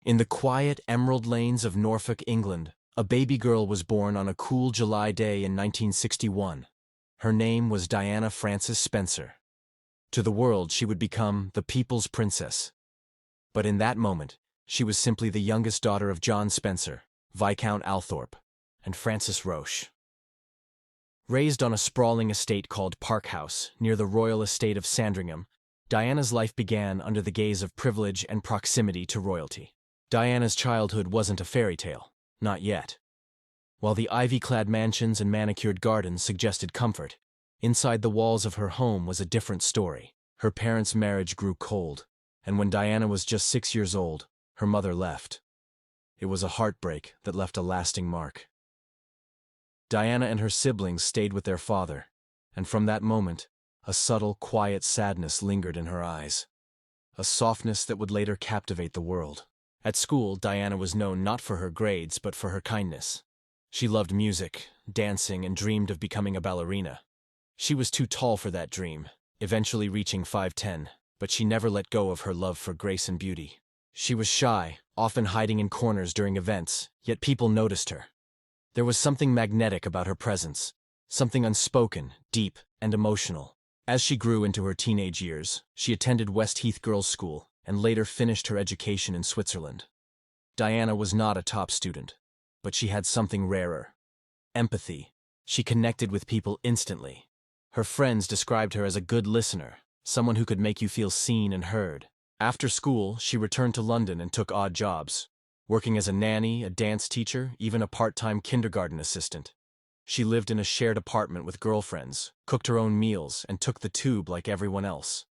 In the quiet emerald lanes of Norfolk, England, a baby girl was born on a cool July day in 1961. Her name was Diana Frances Spencer. To the world, she would become the People's Princess. But in that moment, she was simply the youngest daughter of John Spencer, Viscount Althorp, and Frances Roche. Raised on a sprawling estate called Park House, near the royal estate of Sandringham, Diana's life began under the gaze of privilege and proximity to royalty. Diana's childhood wasn't a fairy tale, not yet. While the ivy-clad mansions and manicured gardens suggested comfort, inside the walls of her home was a different story. Her parents' marriage grew cold, and when Diana was just 6 years old, her mother left. It was a heartbreak that left a lasting mark. Diana and her siblings stayed with their father, and from that moment, a subtle, quiet sadness lingered in her eyes. A softness that would later captivate the world. At school, Diana was known not for her grades, but for her kindness. She loved music, dancing, and dreamed of becoming a ballerina. She was too tall for that dream, eventually reaching 5'10", but she never let go of her love for grace and beauty. She was shy, often hiding in corners during events, yet people noticed her. There was something magnetic about her presence, something unspoken, deep, and emotional. As she grew into her teenage years, she attended Westheath Girls' School and later finished her education in Switzerland. Diana was not a top student, but she had something rarer: empathy. She connected with people instantly. Her friends described her as a good listener, someone who could make you feel seen and heard. After school, she returned to London and took odd jobs, working as a nanny, a dance teacher, even a part-time kindergarten assistant. She lived in a shared apartment with girlfriends, cooked her own meals, and took the tube like everyone else.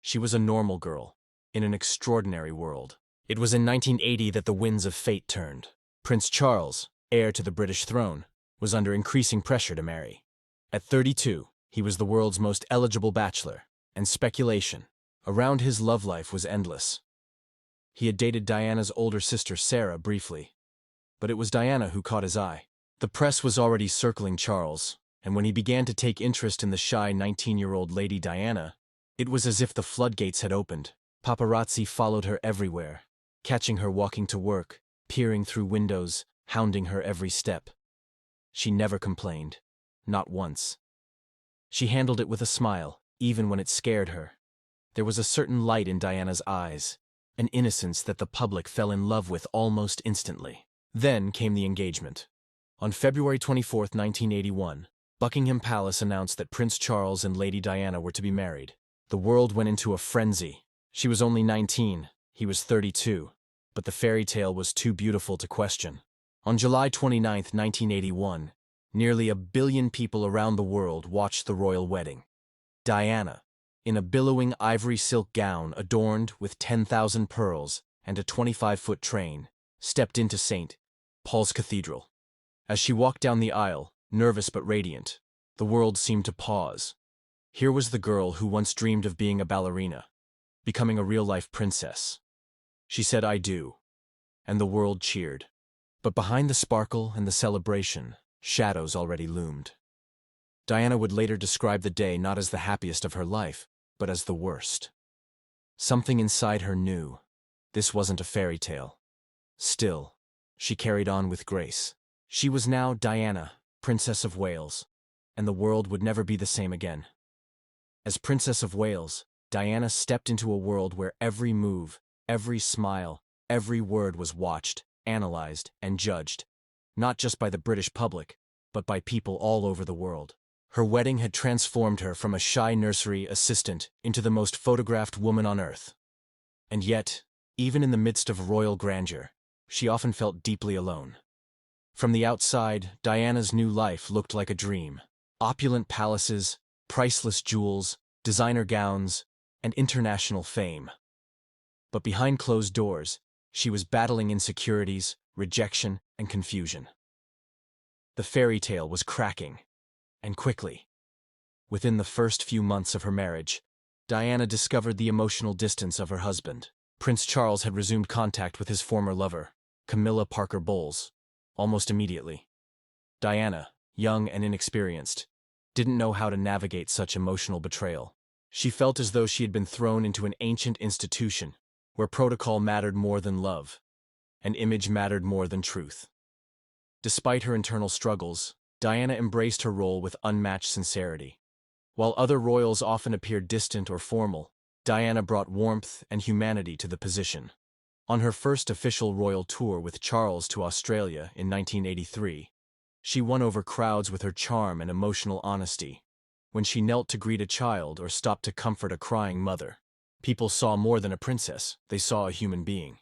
She was a normal girl, in an extraordinary world. It was in 1980 that the winds of fate turned. Prince Charles, heir to the British throne, was under increasing pressure to marry. At 32, he was the world's most eligible bachelor, and speculation around his love life was endless. He had dated Diana's older sister Sarah briefly, but it was Diana who caught his eye. The press was already circling Charles, and when he began to take interest in the shy 19-year-old Lady Diana, it was as if the floodgates had opened. Paparazzi followed her everywhere, catching her walking to work, peering through windows, hounding her every step. She never complained, not once. She handled it with a smile, even when it scared her. There was a certain light in Diana's eyes, an innocence that the public fell in love with almost instantly. Then came the engagement. On February 24, 1981, Buckingham Palace announced that Prince Charles and Lady Diana were to be married. The world went into a frenzy. She was only 19, he was 32, but the fairy tale was too beautiful to question. On July 29, 1981, nearly 1 billion people around the world watched the royal wedding. Diana, in a billowing ivory silk gown adorned with 10,000 pearls and a 25-foot train, stepped into St. Paul's Cathedral. As she walked down the aisle, nervous but radiant, the world seemed to pause. Here was the girl who once dreamed of being a ballerina, becoming a real-life princess. She said, "I do," and the world cheered. But behind the sparkle and the celebration, shadows already loomed. Diana would later describe the day not as the happiest of her life, but as the worst. Something inside her knew this wasn't a fairy tale. Still, she carried on with grace. She was now Diana, Princess of Wales, and the world would never be the same again. As Princess of Wales, Diana stepped into a world where every move, every smile, every word was watched, analyzed, and judged, not just by the British public, but by people all over the world. Her wedding had transformed her from a shy nursery assistant into the most photographed woman on earth. And yet, even in the midst of royal grandeur, she often felt deeply alone. From the outside, Diana's new life looked like a dream. Opulent palaces, priceless jewels, designer gowns, and international fame. But behind closed doors, she was battling insecurities, rejection, and confusion. The fairy tale was cracking, and quickly. Within the first few months of her marriage, Diana discovered the emotional distance of her husband. Prince Charles had resumed contact with his former lover, Camilla Parker Bowles, almost immediately. Diana, young and inexperienced, didn't know how to navigate such emotional betrayal. She felt as though she had been thrown into an ancient institution, where protocol mattered more than love. and image mattered more than truth. Despite her internal struggles, Diana embraced her role with unmatched sincerity. While other royals often appeared distant or formal, Diana brought warmth and humanity to the position. On her first official royal tour with Charles to Australia in 1983, she won over crowds with her charm and emotional honesty. When she knelt to greet a child or stopped to comfort a crying mother, people saw more than a princess, they saw a human being.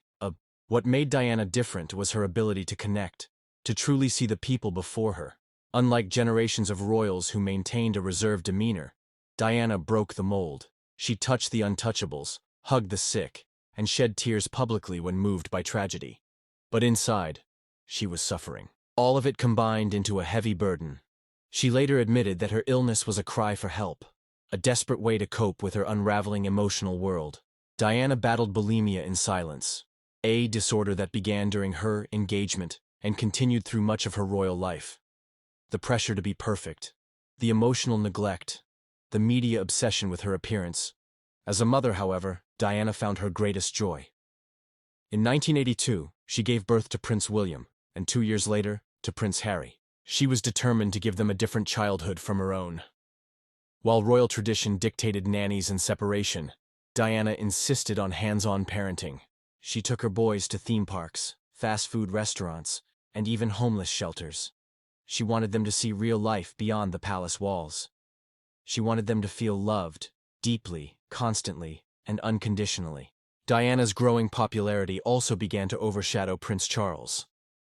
What made Diana different was her ability to connect, to truly see the people before her. Unlike generations of royals who maintained a reserved demeanor, Diana broke the mold. She touched the untouchables, hugged the sick, and shed tears publicly when moved by tragedy. But inside, she was suffering. All of it combined into a heavy burden. She later admitted that her illness was a cry for help, a desperate way to cope with her unraveling emotional world. Diana battled bulimia in silence, a disorder that began during her engagement and continued through much of her royal life. The pressure to be perfect, the emotional neglect, the media obsession with her appearance. As a mother, however, Diana found her greatest joy. In 1982, she gave birth to Prince William, and 2 years later, to Prince Harry. She was determined to give them a different childhood from her own. While royal tradition dictated nannies and separation, Diana insisted on hands-on parenting. She took her boys to theme parks, fast food restaurants, and even homeless shelters. She wanted them to see real life beyond the palace walls. She wanted them to feel loved, deeply, constantly, and unconditionally. Diana's growing popularity also began to overshadow Prince Charles.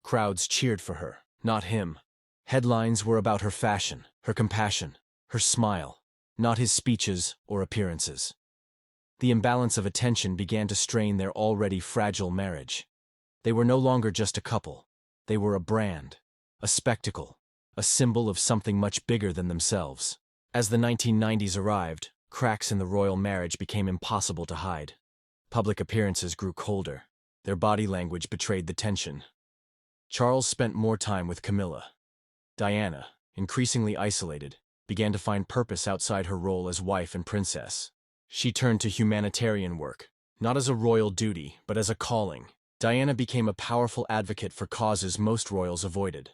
Crowds cheered for her, not him. Headlines were about her fashion, her compassion, her smile, not his speeches or appearances. The imbalance of attention began to strain their already fragile marriage. They were no longer just a couple. They were a brand, a spectacle, a symbol of something much bigger than themselves. As the 1990s arrived, cracks in the royal marriage became impossible to hide. Public appearances grew colder. Their body language betrayed the tension. Charles spent more time with Camilla. Diana, increasingly isolated, began to find purpose outside her role as wife and princess. She turned to humanitarian work, not as a royal duty, but as a calling. Diana became a powerful advocate for causes most royals avoided.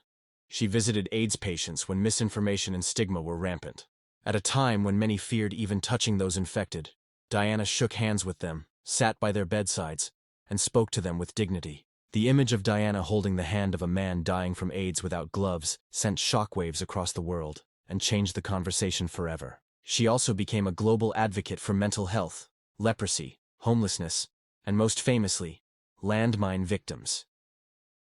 She visited AIDS patients when misinformation and stigma were rampant. At a time when many feared even touching those infected, Diana shook hands with them, sat by their bedsides, and spoke to them with dignity. The image of Diana holding the hand of a man dying from AIDS without gloves sent shockwaves across the world and changed the conversation forever. She also became a global advocate for mental health, leprosy, homelessness, and most famously, landmine victims.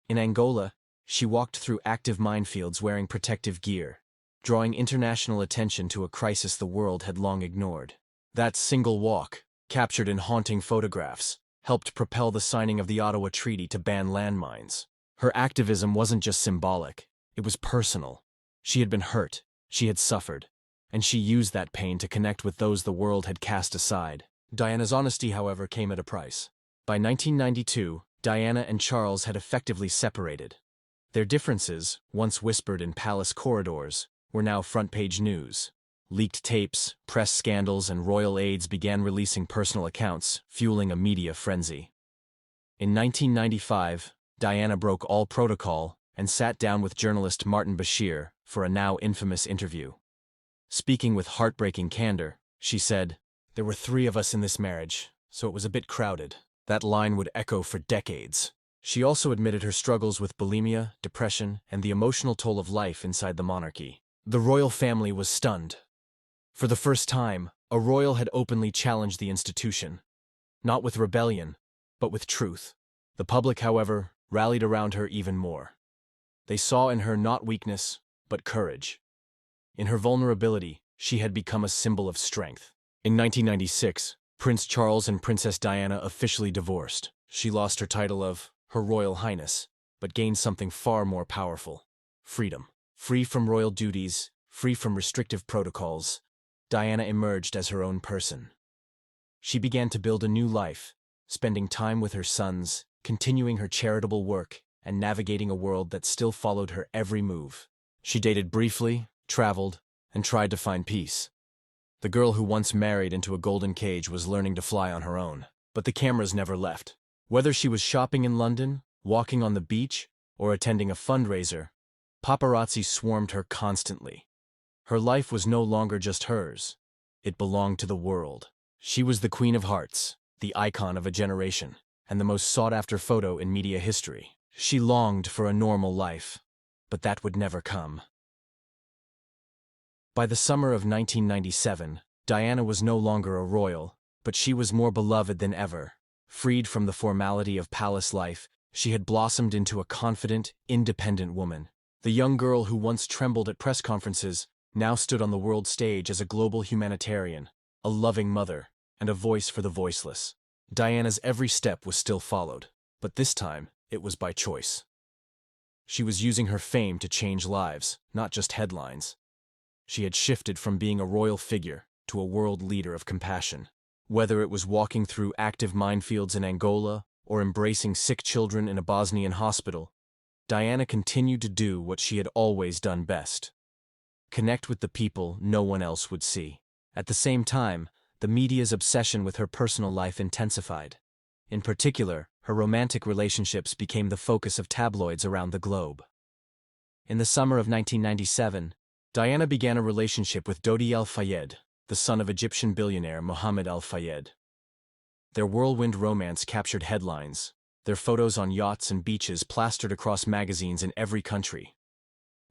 In Angola, she walked through active minefields wearing protective gear, drawing international attention to a crisis the world had long ignored. That single walk, captured in haunting photographs, helped propel the signing of the Ottawa Treaty to ban landmines. Her activism wasn't just symbolic, it was personal. She had been hurt, she had suffered, and she used that pain to connect with those the world had cast aside. Diana's honesty, however, came at a price. By 1992, Diana and Charles had effectively separated. Their differences, once whispered in palace corridors, were now front-page news. Leaked tapes, press scandals, and royal aides began releasing personal accounts, fueling a media frenzy. In 1995, Diana broke all protocol and sat down with journalist Martin Bashir for a now infamous interview. Speaking with heartbreaking candor, she said, "There were 3 of us in this marriage, so it was a bit crowded." That line would echo for decades. She also admitted her struggles with bulimia, depression, and the emotional toll of life inside the monarchy. The royal family was stunned. For the first time, a royal had openly challenged the institution, not with rebellion, but with truth. The public, however, rallied around her even more. They saw in her not weakness, but courage. In her vulnerability, she had become a symbol of strength. In 1996, Prince Charles and Princess Diana officially divorced. She lost her title of Her Royal Highness, but gained something far more powerful: freedom. Free from royal duties, free from restrictive protocols, Diana emerged as her own person. She began to build a new life, spending time with her sons, continuing her charitable work, and navigating a world that still followed her every move. She dated briefly, traveled, and tried to find peace. The girl who once married into a golden cage was learning to fly on her own, but the cameras never left. Whether she was shopping in London, Walking on the beach or attending a fundraiser, paparazzi swarmed her constantly. Her life was no longer just hers. It belonged to the world. She was the Queen of Hearts, the icon of a generation, and the most sought-after photo in media history. She longed for a normal life, but that would never come. By the summer of 1997, Diana was no longer a royal, but she was more beloved than ever. Freed from the formality of palace life, she had blossomed into a confident, independent woman. The young girl who once trembled at press conferences now stood on the world stage as a global humanitarian, a loving mother, and a voice for the voiceless. Diana's every step was still followed, but this time it was by choice. She was using her fame to change lives, not just headlines. She had shifted from being a royal figure to a world leader of compassion. Whether it was walking through active minefields in Angola or embracing sick children in a Bosnian hospital, Diana continued to do what she had always done best: connect with the people no one else would see. At the same time, the media's obsession with her personal life intensified. In particular, her romantic relationships became the focus of tabloids around the globe. In the summer of 1997, Diana began a relationship with Dodi Al Fayed, the son of Egyptian billionaire Mohammed Al Fayed. Their whirlwind romance captured headlines, their photos on yachts and beaches plastered across magazines in every country.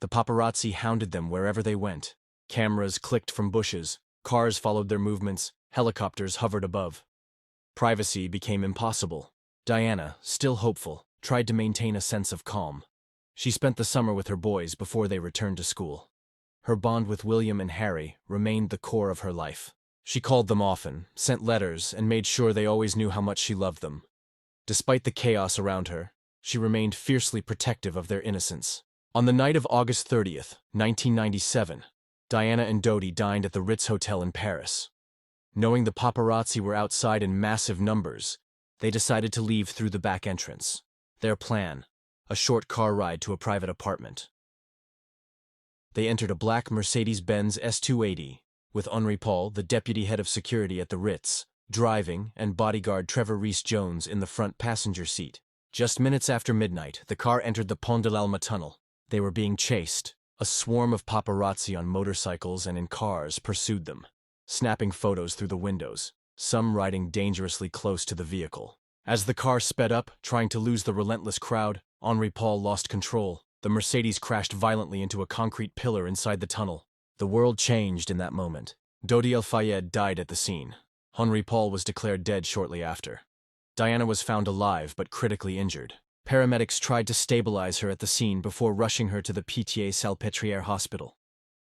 The paparazzi hounded them wherever they went. Cameras clicked from bushes, cars followed their movements, helicopters hovered above. Privacy became impossible. Diana, still hopeful, tried to maintain a sense of calm. She spent the summer with her boys before they returned to school. Her bond with William and Harry remained the core of her life. She called them often, sent letters, and made sure they always knew how much she loved them. Despite the chaos around her, she remained fiercely protective of their innocence. On the night of August 30th, 1997, Diana and Dodi dined at the Ritz Hotel in Paris. Knowing the paparazzi were outside in massive numbers, they decided to leave through the back entrance. Their plan: a short car ride to a private apartment. They entered a black Mercedes-Benz S280, with Henri Paul, the deputy head of security at the Ritz, driving, and bodyguard Trevor Rees-Jones in the front passenger seat. Just minutes after midnight, the car entered the Pont de l'Alma tunnel. They were being chased. A swarm of paparazzi on motorcycles and in cars pursued them, snapping photos through the windows, some riding dangerously close to the vehicle. As the car sped up, trying to lose the relentless crowd, Henri Paul lost control. The Mercedes crashed violently into a concrete pillar inside the tunnel. The world changed in that moment. Dodi Al Fayed died at the scene. Henri Paul was declared dead shortly after. Diana was found alive but critically injured. Paramedics tried to stabilize her at the scene before rushing her to the Pitié-Salpêtrière hospital.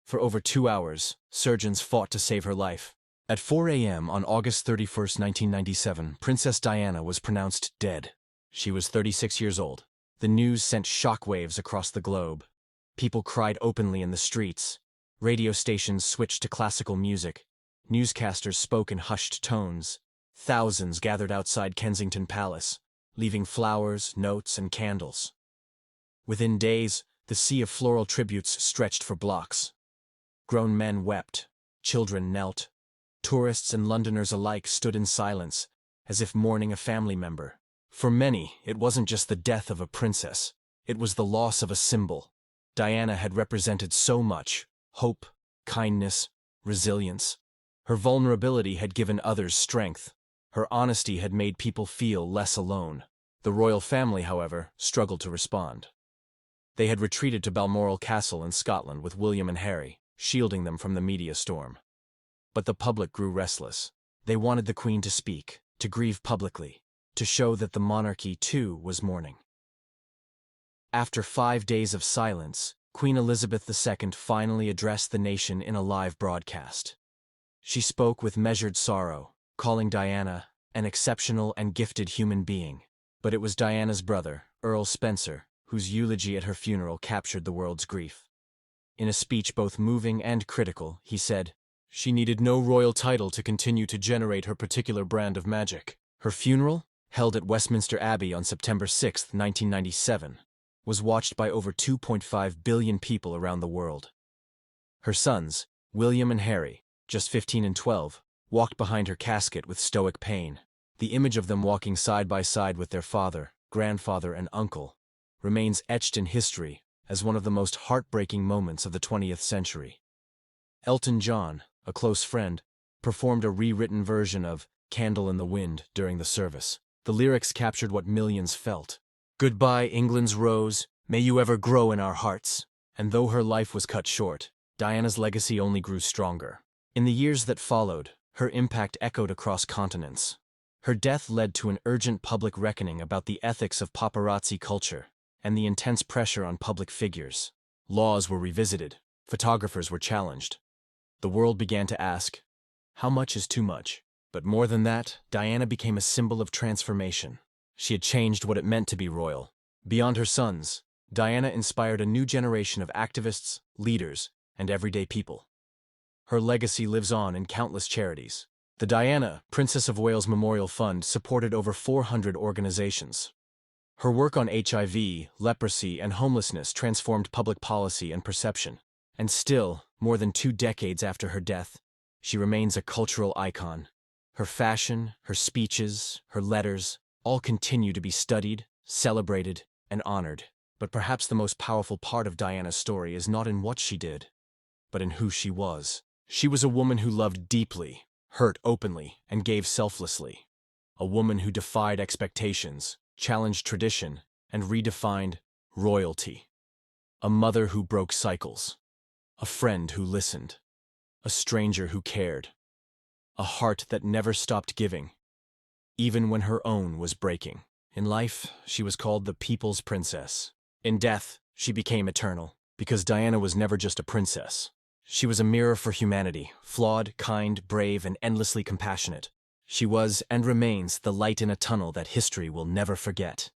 For over 2 hours, surgeons fought to save her life. At 4 a.m. on August 31st, 1997, Princess Diana was pronounced dead. She was 36 years old. The news sent shockwaves across the globe. People cried openly in the streets. Radio stations switched to classical music. Newscasters spoke in hushed tones. Thousands gathered outside Kensington Palace, leaving flowers, notes, and candles. Within days, the sea of floral tributes stretched for blocks. Grown men wept. Children knelt. Tourists and Londoners alike stood in silence, as if mourning a family member. For many, it wasn't just the death of a princess. It was the loss of a symbol. Diana had represented so much: hope, kindness, resilience. Her vulnerability had given others strength. Her honesty had made people feel less alone. The royal family, however, struggled to respond. They had retreated to Balmoral Castle in Scotland with William and Harry, shielding them from the media storm. But the public grew restless. They wanted the Queen to speak, to grieve publicly, to show that the monarchy, too, was mourning. After 5 days of silence, Queen Elizabeth II finally addressed the nation in a live broadcast. She spoke with measured sorrow, calling Diana an exceptional and gifted human being. But it was Diana's brother, Earl Spencer, whose eulogy at her funeral captured the world's grief. In a speech both moving and critical, he said, "She needed no royal title to continue to generate her particular brand of magic." Her funeral, held at Westminster Abbey on September 6, 1997, was watched by over 2.5 billion people around the world. Her sons, William and Harry, just 15 and 12, walked behind her casket with stoic pain. The image of them walking side by side with their father, grandfather, and uncle, remains etched in history as one of the most heartbreaking moments of the 20th century. Elton John, a close friend, performed a rewritten version of Candle in the Wind during the service. The lyrics captured what millions felt. "Goodbye, England's rose, may you ever grow in our hearts." And though her life was cut short, Diana's legacy only grew stronger. In the years that followed, her impact echoed across continents. Her death led to an urgent public reckoning about the ethics of paparazzi culture and the intense pressure on public figures. Laws were revisited, photographers were challenged. The world began to ask, how much is too much? But more than that, Diana became a symbol of transformation. She had changed what it meant to be royal. Beyond her sons, Diana inspired a new generation of activists, leaders, and everyday people. Her legacy lives on in countless charities. The Diana, Princess of Wales Memorial Fund supported over 400 organizations. Her work on HIV, leprosy, and homelessness transformed public policy and perception. And still, more than 2 decades after her death, she remains a cultural icon. Her fashion, her speeches, her letters, all continue to be studied, celebrated, and honored. But perhaps the most powerful part of Diana's story is not in what she did, but in who she was. She was a woman who loved deeply, hurt openly, and gave selflessly. A woman who defied expectations, challenged tradition, and redefined royalty. A mother who broke cycles. A friend who listened. A stranger who cared. A heart that never stopped giving, even when her own was breaking. In life, she was called the People's Princess. In death, she became eternal, because Diana was never just a princess. She was a mirror for humanity, flawed, kind, brave, and endlessly compassionate. She was, and remains, the light in a tunnel that history will never forget.